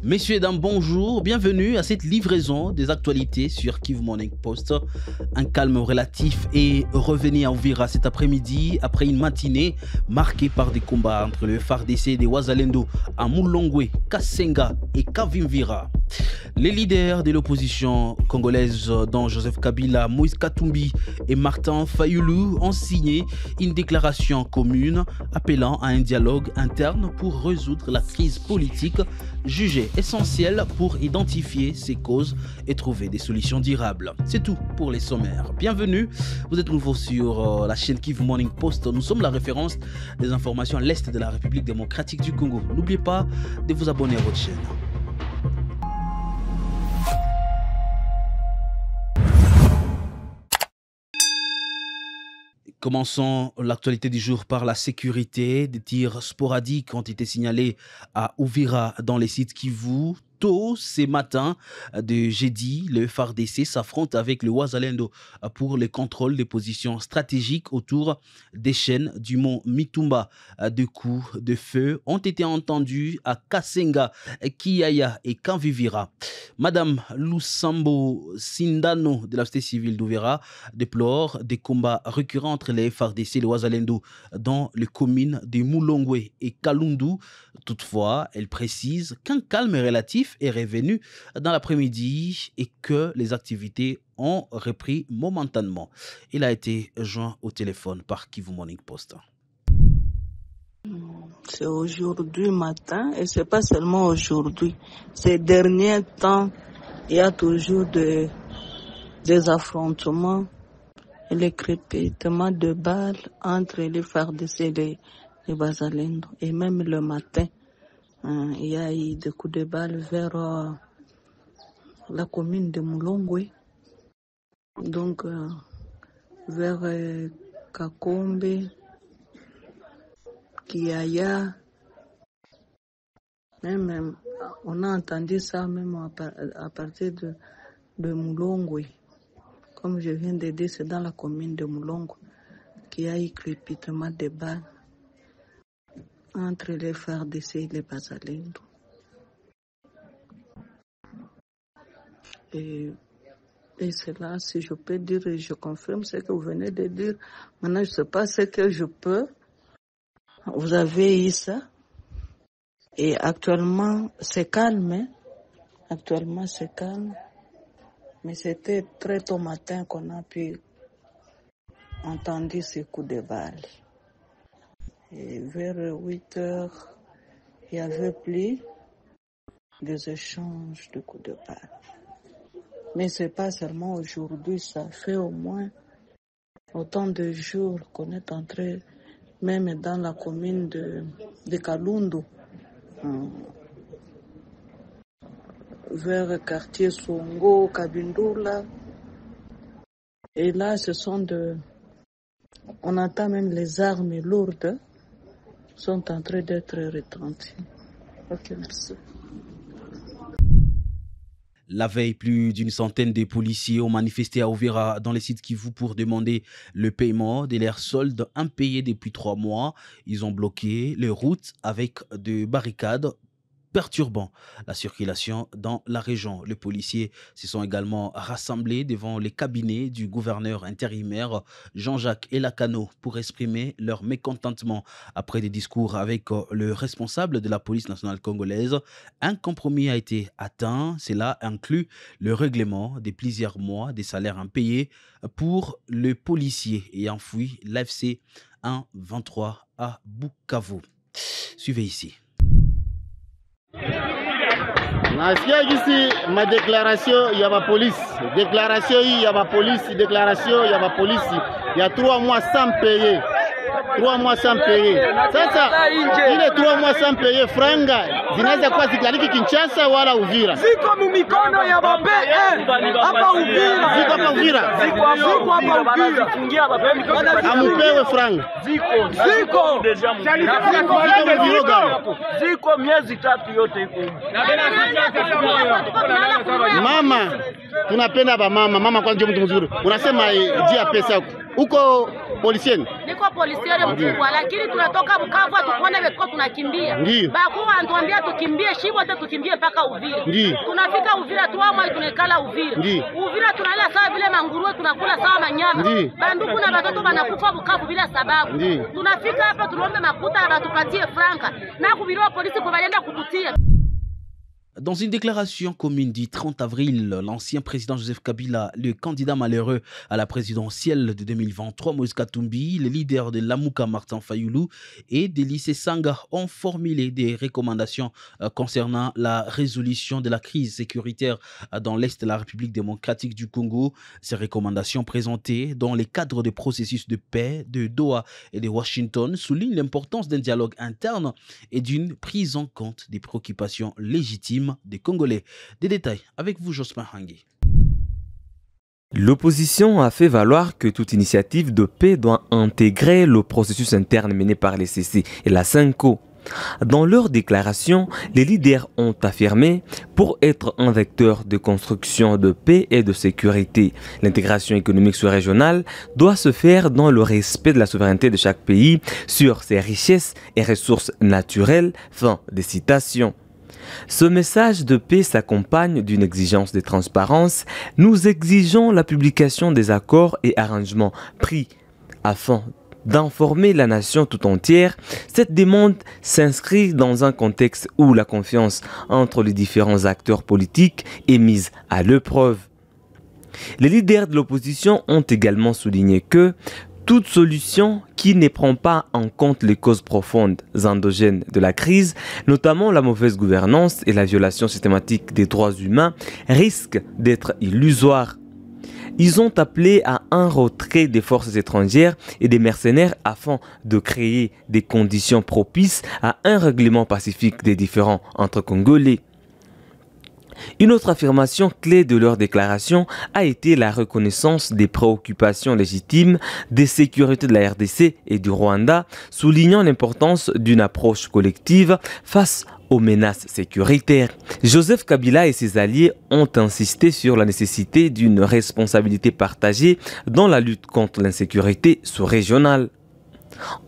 Messieurs et dames, bonjour, bienvenue à cette livraison des actualités sur Kivu Morning Post. Un calme relatif est revenu à Uvira cet après-midi après une matinée marquée par des combats entre le FARDC des Wazalendo à Mulongwe, Kasenga et Kavimvira. Les leaders de l'opposition congolaise, dont Joseph Kabila, Moïse Katumbi et Martin Fayulu, ont signé une déclaration commune appelant à un dialogue interne pour résoudre la crise politique jugée essentielle pour identifier ses causes et trouver des solutions durables. C'est tout pour les sommaires. Bienvenue, vous êtes nouveau sur la chaîne Kivu Morning Post. Nous sommes la référence des informations à l'est de la République démocratique du Congo. N'oubliez pas de vous abonner à votre chaîne. Commençons l'actualité du jour par la sécurité. Des tirs sporadiques ont été signalés à Uvira dans les sites Kivu. Tôt ces matins de jeudi, le FARDC s'affronte avec le Wazalendo pour le contrôle des positions stratégiques autour des chaînes du mont Mitumba. Deux coups de feu ont été entendus à Kasenga, Kiyaya et Kavimvira. Madame Lusambo Sindano de la société civile d'Uvira déplore des combats récurrents entre les FARDC et le Wazalendo dans les communes de Mulongwe et Kalundu. Toutefois, elle précise qu'un calme relatif est revenu dans l'après-midi et que les activités ont repris momentanément. Il a été joint au téléphone par Kivu Morning Post. C'est aujourd'hui matin et c'est pas seulement aujourd'hui. Ces derniers temps, il y a toujours des affrontements et les crépitements de balles entre les FARDC et les Wazalendo. Et même le matin, il y a eu des coups de balles vers la commune de Mulongwe, donc vers Kakombe, Kiyaya. Même, on a entendu ça même à partir de Mulongwe. Comme je viens de dire, c'est dans la commune de Mulongwe qu'il y a eu crépitement de balles entre les FARDC et les Wazalendo. Et c'est là, si je peux dire, et je confirme ce que vous venez de dire. Maintenant, je ne sais pas ce que je peux. Vous avez eu ça. Et actuellement, c'est calme. Hein? Actuellement, c'est calme. Mais c'était très tôt matin qu'on a pu entendre ces coups de balles. Et vers 8 heures, il y avait plus des échanges de coups de balle. Mais ce n'est pas seulement aujourd'hui, ça fait au moins autant de jours qu'on est entré, même dans la commune de Kalundu, vers le quartier Songo, Kabindula. Et là, on entend même les armes lourdes sont en train d'être retentis. Ok, merci. La veille, plus d'une centaine de policiers ont manifesté à Uvira dans les sites Kivu pour demander le paiement de leurs soldes impayés depuis 3 mois. Ils ont bloqué les routes avec des barricades perturbant la circulation dans la région. Les policiers se sont également rassemblés devant les cabinets du gouverneur intérimaire Jean-Jacques Elakano pour exprimer leur mécontentement. Après des discours avec le responsable de la police nationale congolaise, un compromis a été atteint. Cela inclut le règlement de plusieurs mois des salaires impayés pour le policier ayant fui l'AFC 1-23 à Bukavu. Suivez ici. Nasikia gisi ma déclaration ya ba police, déclaration hii ya ba police, déclaration ya ba police ya 3 mois sans payer. 3 mois sans payer. Sasa ile 3 mois sans payer franga zinaweza kuwa zikaliki Kinshasa wala Uvira. Ziko mumikono ya babe hapa Uvira. Ziko hapa Uvira. Ziko hapa Uvira. Fungia babe. Amupewe franga. Ziko miezi 3 yote iko. Mama, tunapenda ba mama. Mama kwanza mtu mzuri. Unasema jia pesa Uko policier? Niko polisiere mkubwa, lakini tunatoka Bukavu tukuone beko tunakimbia. Bakuu anatuambia tukimbie shibo hata tukimbie mpaka Uvira. Tunafika Uvira tuamwa tunekala Uvira. Uvira tunala sawa vile manguruwe tunakula sawa manyama. Banduku na batoto banakufa Bukavu bila sababu. Tunafika hapa tunaomba makuta na batupatie franka. Na kubiriwa polisi kwa balenda kututia. Dans une déclaration commune du 30 avril, l'ancien président Joseph Kabila, le candidat malheureux à la présidentielle de 2023, Moïse Katumbi, les leaders de Lamouka Martin Fayoulou et de lycée Sanga ont formulé des recommandations concernant la résolution de la crise sécuritaire dans l'Est de la République démocratique du Congo. Ces recommandations présentées dans les cadres de processus de paix de Doha et de Washington soulignent l'importance d'un dialogue interne et d'une prise en compte des préoccupations légitimes des Congolais. Des détails avec vous, Jospin Hangui. L'opposition a fait valoir que toute initiative de paix doit intégrer le processus interne mené par les CC et la CENCO. Dans leur déclaration, les leaders ont affirmé pour être un vecteur de construction de paix et de sécurité, l'intégration économique sous-régionale doit se faire dans le respect de la souveraineté de chaque pays sur ses richesses et ressources naturelles. Fin des citations. Ce message de paix s'accompagne d'une exigence de transparence. Nous exigeons la publication des accords et arrangements pris afin d'informer la nation tout entière. Cette demande s'inscrit dans un contexte où la confiance entre les différents acteurs politiques est mise à l'épreuve. Les leaders de l'opposition ont également souligné que toute solution qui ne prend pas en compte les causes profondes endogènes de la crise, notamment la mauvaise gouvernance et la violation systématique des droits humains, risque d'être illusoire. Ils ont appelé à un retrait des forces étrangères et des mercenaires afin de créer des conditions propices à un règlement pacifique des différends entre Congolais. Une autre affirmation clé de leur déclaration a été la reconnaissance des préoccupations légitimes des sécurités de la RDC et du Rwanda, soulignant l'importance d'une approche collective face aux menaces sécuritaires. Joseph Kabila et ses alliés ont insisté sur la nécessité d'une responsabilité partagée dans la lutte contre l'insécurité sous-régionale.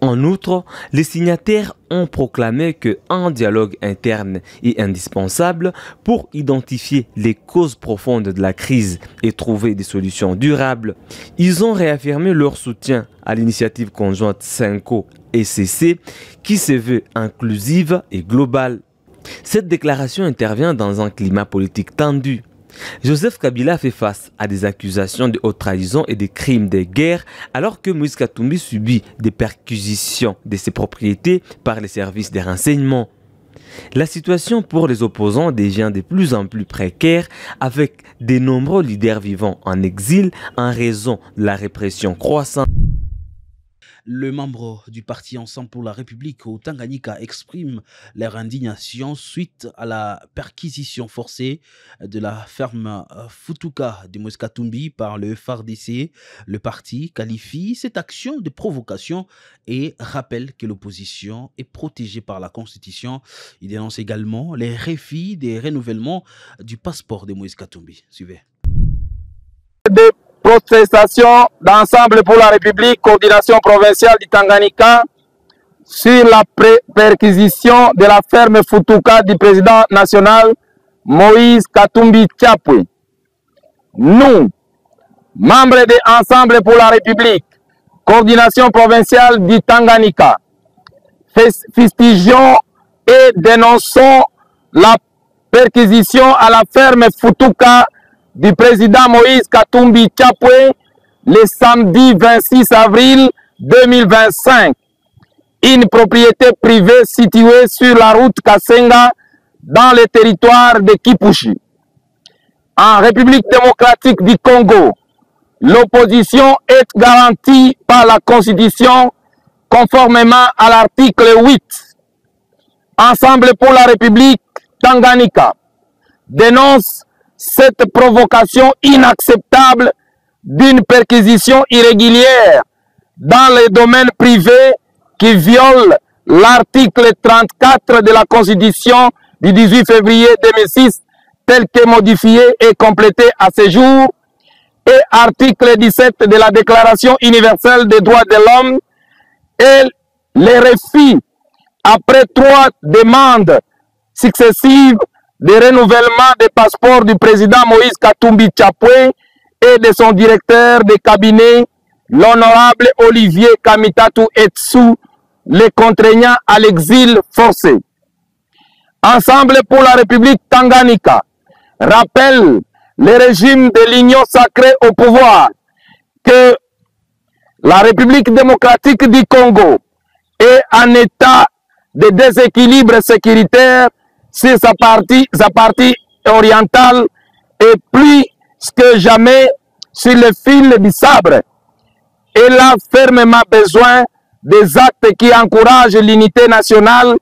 En outre, les signataires ont proclamé qu'un dialogue interne est indispensable pour identifier les causes profondes de la crise et trouver des solutions durables. Ils ont réaffirmé leur soutien à l'initiative conjointe CENCO et CC qui se veut inclusive et globale. Cette déclaration intervient dans un climat politique tendu. Joseph Kabila fait face à des accusations de haute trahison et des crimes de guerre alors que Moïse Katumbi subit des perquisitions de ses propriétés par les services des renseignements. La situation pour les opposants devient de plus en plus précaire avec de nombreux leaders vivant en exil en raison de la répression croissante. Le membre du parti Ensemble pour la République au Tanganyika exprime leur indignation suite à la perquisition forcée de la ferme Futuka de Moïse Katumbi par le FARDC. Le parti qualifie cette action de provocation et rappelle que l'opposition est protégée par la Constitution. Il dénonce également les refus des renouvellements du passeport de Moïse Katumbi. Suivez. Protestation d'Ensemble pour la République, coordination provinciale du Tanganyika, sur la perquisition de la ferme Futuka du président national Moïse Katumbi Tchapwe. Nous, membres de Ensemble pour la République, coordination provinciale du Tanganyika, fustigeons et dénonçons la perquisition à la ferme Futuka du président Moïse Katumbi Tchapwe le samedi 26 avril 2025. Une propriété privée située sur la route Kasenga dans le territoire de Kipushi. En République démocratique du Congo, l'opposition est garantie par la Constitution conformément à l'article 8. Ensemble pour la République Tanganyika dénonce cette provocation inacceptable d'une perquisition irrégulière dans les domaines privés qui viole l'article 34 de la Constitution du 18 février 2006 tel que modifié et complété à ce jour et article 17 de la Déclaration universelle des droits de l'homme et les refus après 3 demandes successives de renouvellement des passeports du président Moïse Katumbi Chapwe et de son directeur de cabinet, l'honorable Olivier Kamitatu Etsu, les contraignant à l'exil forcé. Ensemble pour la République Tanganyika rappelle le régime de l'Union sacrée au pouvoir que la République démocratique du Congo est en état de déséquilibre sécuritaire sur sa partie orientale et plus que jamais sur le fil du sabre. Elle a fermement besoin des actes qui encouragent l'unité nationale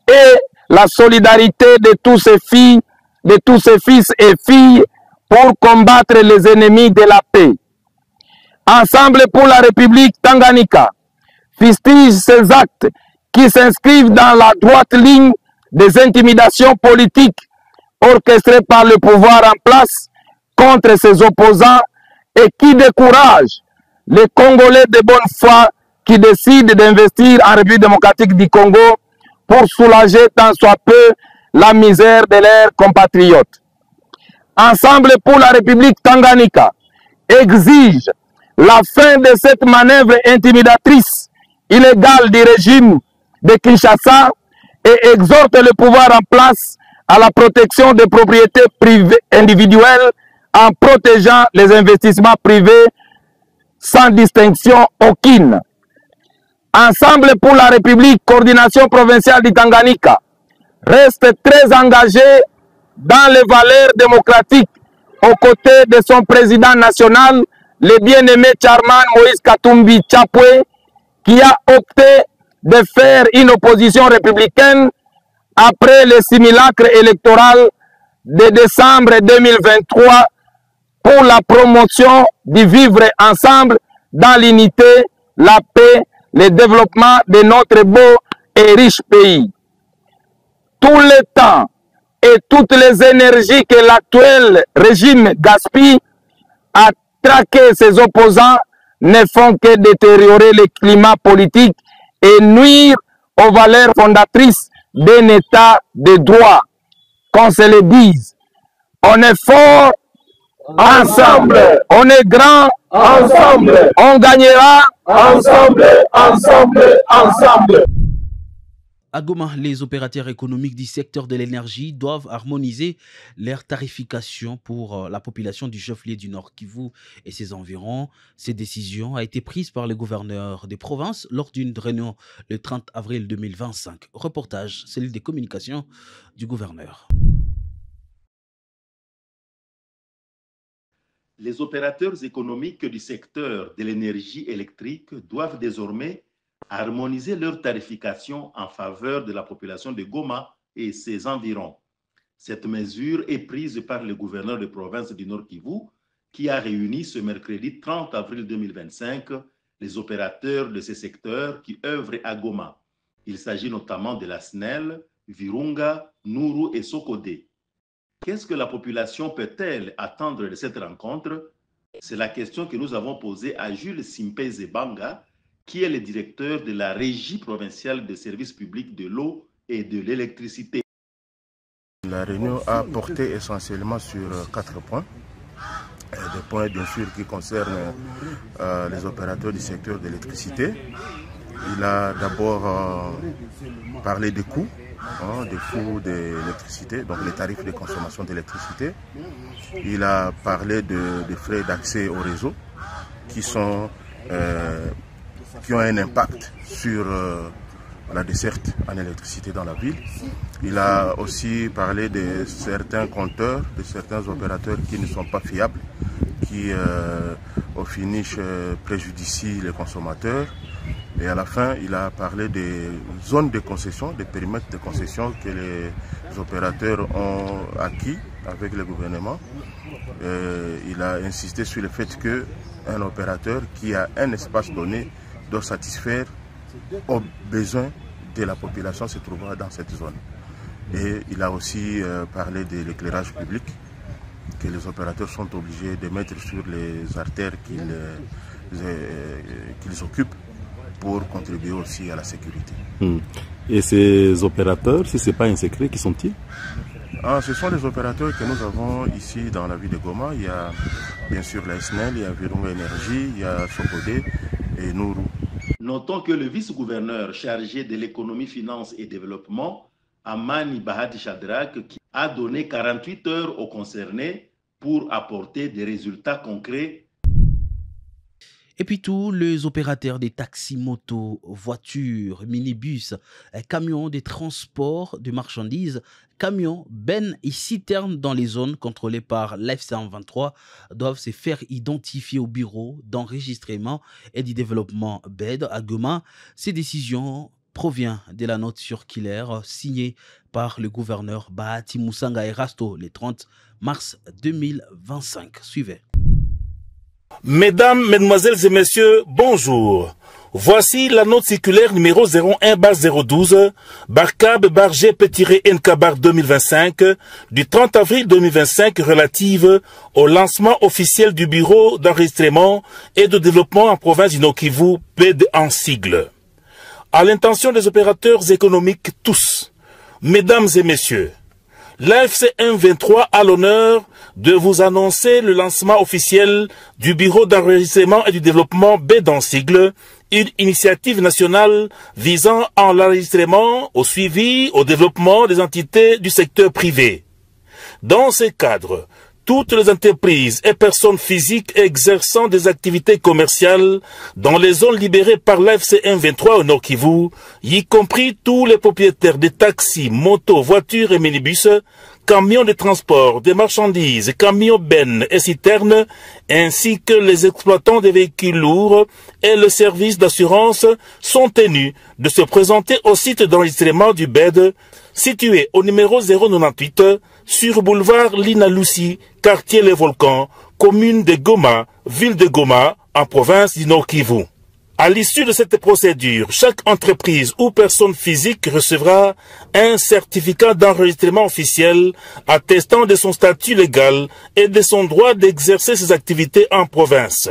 et la solidarité de tous ses filles, de tous ses fils et filles pour combattre les ennemis de la paix. Ensemble pour la République Tanganyika fustige ces actes qui s'inscrivent dans la droite ligne des intimidations politiques orchestrées par le pouvoir en place contre ses opposants et qui découragent les Congolais de bonne foi qui décident d'investir en République démocratique du Congo pour soulager tant soit peu la misère de leurs compatriotes. Ensemble pour la République Tanganyika exige la fin de cette manœuvre intimidatrice illégale du régime de Kinshasa et exhorte le pouvoir en place à la protection des propriétés privées individuelles en protégeant les investissements privés sans distinction aucune. Ensemble pour la République, coordination provinciale du Tanganyika reste très engagée dans les valeurs démocratiques aux côtés de son président national, le bien-aimé Chairman Moïse Katumbi Chapwe, qui a opté de faire une opposition républicaine après le simulacre électoral de décembre 2023 pour la promotion du vivre ensemble dans l'unité, la paix, le développement de notre beau et riche pays. Tout le temps et toutes les énergies que l'actuel régime gaspille à traquer ses opposants ne font que détériorer le climat politique et nuire aux valeurs fondatrices d'un état de droit. Qu'on se le dise, on est fort ensemble, on est grand ensemble, on gagnera ensemble, ensemble, ensemble. À Goma, les opérateurs économiques du secteur de l'énergie doivent harmoniser leur tarification pour la population du chef-lieu du Nord Kivu et ses environs. Cette décision a été prise par le gouverneur des provinces lors d'une réunion le 30 avril 2025. Reportage, cellule des communications du gouverneur. Les opérateurs économiques du secteur de l'énergie électrique doivent désormais harmoniser leur tarification en faveur de la population de Goma et ses environs. Cette mesure est prise par le gouverneur de province du Nord Kivu qui a réuni ce mercredi 30 avril 2025 les opérateurs de ces secteurs qui œuvrent à Goma. Il s'agit notamment de la SNEL, Virunga, Nuru et Sokodé. Qu'est-ce que la population peut-elle attendre de cette rencontre? C'est la question que nous avons posée à Jules Simpeze Banga, qui est le directeur de la Régie provinciale des services publics de l'eau et de l'électricité. La réunion a porté essentiellement sur 4 points. Des points bien sûr qui concernent les opérateurs du secteur de l'électricité. Il a d'abord parlé des coûts de l'électricité, donc les tarifs de consommation d'électricité. Il a parlé des frais d'accès au réseau qui ont un impact sur la desserte en électricité dans la ville. Il a aussi parlé de certains compteurs, de certains opérateurs qui ne sont pas fiables, qui au finish préjudicient les consommateurs. Et à la fin, il a parlé des zones de concession, des périmètres de concession que les opérateurs ont acquis avec le gouvernement. Il a insisté sur le fait qu'un opérateur qui a un espace donné doit satisfaire aux besoins de la population se trouvant dans cette zone. Et il a aussi parlé de l'éclairage public, que les opérateurs sont obligés de mettre sur les artères qu'ils occupent pour contribuer aussi à la sécurité. Et ces opérateurs, si ce n'est pas un secret, qui sont-ils? Ce sont les opérateurs que nous avons ici dans la ville de Goma. Il y a bien sûr la SNEL, il y a Virunga Énergie, il y a Sokode et Nourou. Notons que le vice-gouverneur chargé de l'économie, finance et développement, Amani Bahati Shadrack, a donné 48 heures aux concernés pour apporter des résultats concrets. Et puis tous les opérateurs des taxis, motos, voitures, minibus, camions de transport de marchandises, camions, bennes et citernes dans les zones contrôlées par l'FC123 doivent se faire identifier au bureau d'enregistrement et du développement BED à Goma. Ces décisions proviennent de la note circulaire signée par le gouverneur Bahati Musanga Erasto le 30 mars 2025. Suivez. Mesdames, Mesdemoiselles et Messieurs, bonjour. Voici la note circulaire numéro 01/012 /G-NK 2025 du 30 avril 2025 relative au lancement officiel du bureau d'enregistrement et de développement en province du Nord-Kivu, BED en sigle. À l'intention des opérateurs économiques tous, mesdames et messieurs, l'AFC123 a l'honneur de vous annoncer le lancement officiel du Bureau d'enregistrement et du développement BED en sigle, une initiative nationale visant à l'enregistrement, au suivi, au développement des entités du secteur privé. Dans ce cadre, toutes les entreprises et personnes physiques exerçant des activités commerciales dans les zones libérées par l'AFC123 au Nord-Kivu, y compris tous les propriétaires de taxis, motos, voitures et minibus, camions de transport, des marchandises, camions bennes et citernes, ainsi que les exploitants des véhicules lourds et le service d'assurance sont tenus de se présenter au site d'enregistrement du BED, situé au numéro 098 sur boulevard Lina Lucie, quartier Les Volcans, commune de Goma, ville de Goma, en province du Nord-Kivu. À l'issue de cette procédure, chaque entreprise ou personne physique recevra un certificat d'enregistrement officiel attestant de son statut légal et de son droit d'exercer ses activités en province.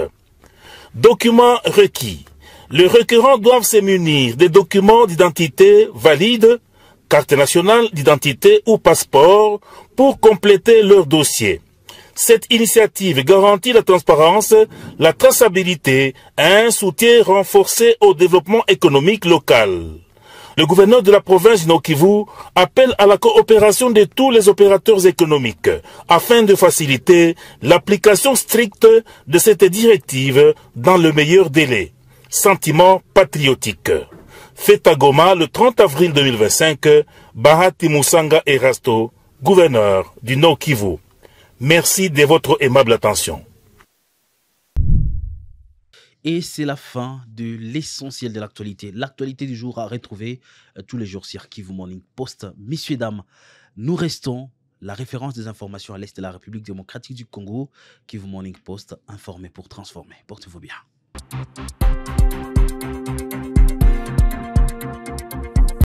Documents requis. Les requérants doivent se munir des documents d'identité valides, carte nationale d'identité ou passeport pour compléter leur dossier. Cette initiative garantit la transparence, la traçabilité et un soutien renforcé au développement économique local. Le gouverneur de la province du Nord-Kivu appelle à la coopération de tous les opérateurs économiques afin de faciliter l'application stricte de cette directive dans le meilleur délai. Sentiment patriotique. Fait à Goma le 30 avril 2025, Bahati Musanga Erasto, gouverneur du Nord-Kivu. Merci de votre aimable attention. Et c'est la fin de l'essentiel de l'actualité. L'actualité du jour à retrouver tous les jours sur Kivu Morning Post. Messieurs, dames, nous restons la référence des informations à l'Est de la République démocratique du Congo. Kivu Morning Post, informé pour transformer. Portez-vous bien.